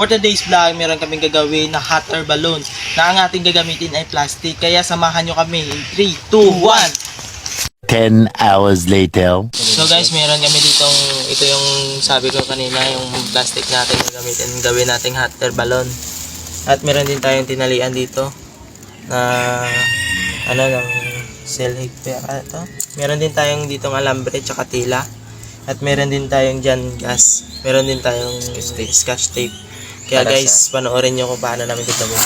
For today's vlog, meron kaming gagawin na hot air balloon na ang ating gagamitin ay plastic. Kaya samahan nyo kami in 3, 2, 1. 10 hours later. So guys, meron kami ditong, ito yung sabi ko kanina, yung plastic natin gagamitin, gawin nating hot air balloon. At meron din tayong tinalian dito na ng selhig pera ito. Meron din tayong ditong alambre tsaka tila. At meron din tayong dyan gas. Meron din tayong scotch tape. Kaya guys, panoorin nyo kung paano namin ito gawin.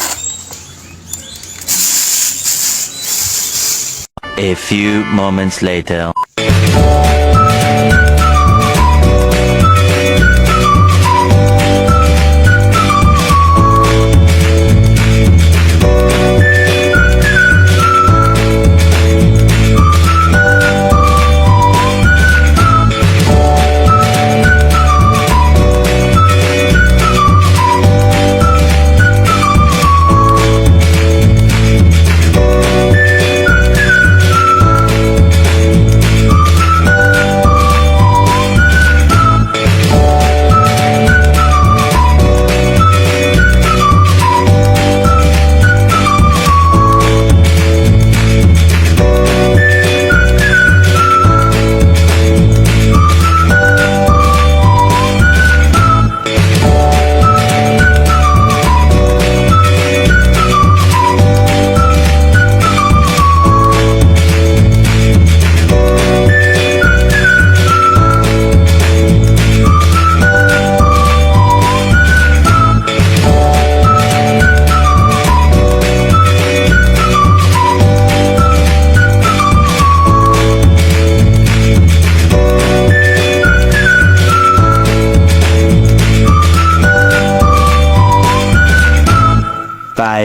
A few moments later.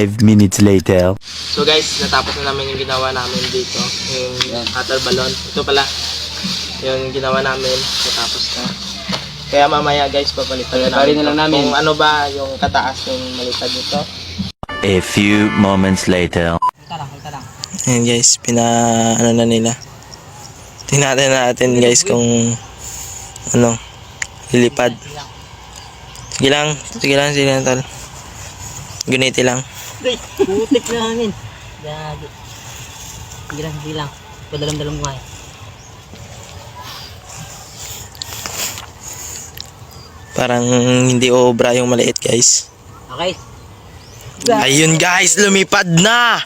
5 minutes later. So guys, natapos na namin yung ginawa namin dito, yung hot air balloon. Ito pala yung ginawa namin, natapos na. Kaya mamaya guys, papalitan na namin kung ano ba yung kataas ng malipad nito. A few moments later. Ayan guys, ano na nila. Tingnan natin guys kung lilipad. Sige lang tol. Guniti lang. Putik na hangin. Gagi. Sige lang. Padalam-dalam mo ay. Parang hindi obra yung maliit guys. Okay. Ayun guys, lumipad na!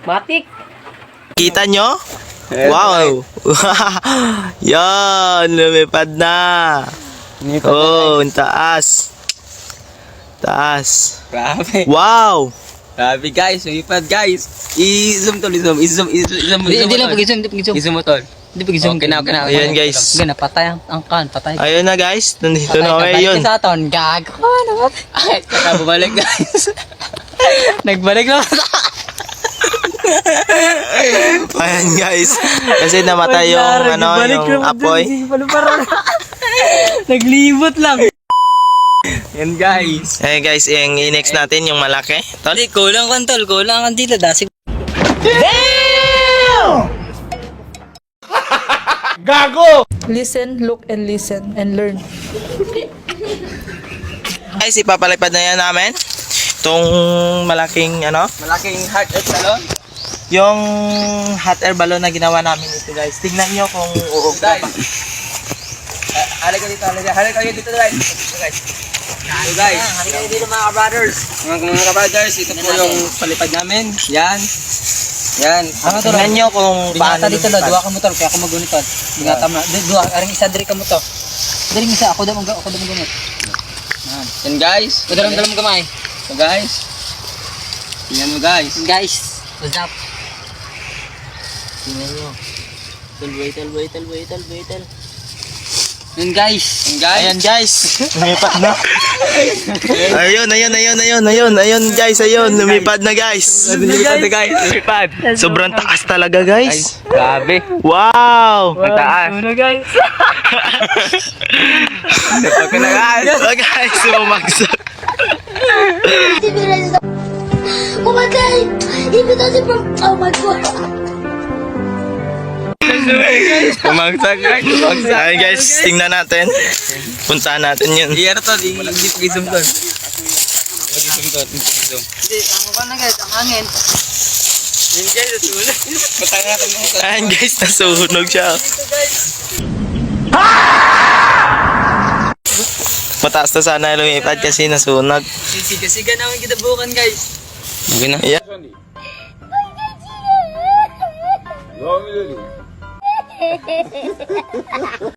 Matik! Kita nyo? Wow! Yan, lumipad na! Oh, ang taas! Taas! Grabe. Wow! Grabe guys, lumipad guys. I-zoom tol, i-zoom. Hindi lang pag-zoom, I-zoom mo tol. Hindi pag-zoom. Okay na. Ayan guys. Gana, patay ang kan, patay. Ayun na guys, nandito na Patay kayo yun. ka sa aton, gago ka naman. Ay, nakababalik guys. Nagbalik na. Ayan guys, kasi namatay yung yung apoy. Naglibot lang. Yan guys. Ayan guys, yung i-next natin yung malaki. Tol? Hindi, kulang kan tol, kulang kan dito. Dasig. Gago! Listen, look, and listen, and learn. Guys, ipapalipad na yan namin. Itong malaking Malaking heart at salon. yung hot air balloon na ginawa namin ito guys. Tignan nyo kung uubra pa. Halika dito guys. Ito guys. So guys, Halika dito mga ka-brothers. mga kabrothers, ito po yung palipad namin. Yan. Tignan nyo kung paano Bingata dito lumipad. duwa ka mo tol, kaya ako magunit tol. Bingata mo. Duwa, aring isa diri ka mo to. Diri isa, ako daw magunit. Yan guys. Padalam-dalam kamay. So guys. Tingnan mo guys. Guys, what's up? Tignan nyo. Talboy. Yun guys. Ayan guys, lumipad na. Ayun guys, lumipad na guys. Lumipad. Sobrang taas talaga guys. Grabe. Wow! Mataas. guys. Oh guys, bumagsak. Pumatay! Ibig from... Oh my God! Bumagsak. Ayun guys, tingnan natin. Puntahan natin yun. Iya to, hindi pag-zoom to. Mag-zoom to. Mag-zoom. Hindi, tama ka na guys, ang hangin. Yun guys, nasulat. Patay natin mo. Ayan guys, nasunog siya. Dito guys. Mataas na sana lumipad kasi nasunog. Sisiga-siga namin kita bukan guys. Okay na. Yeah.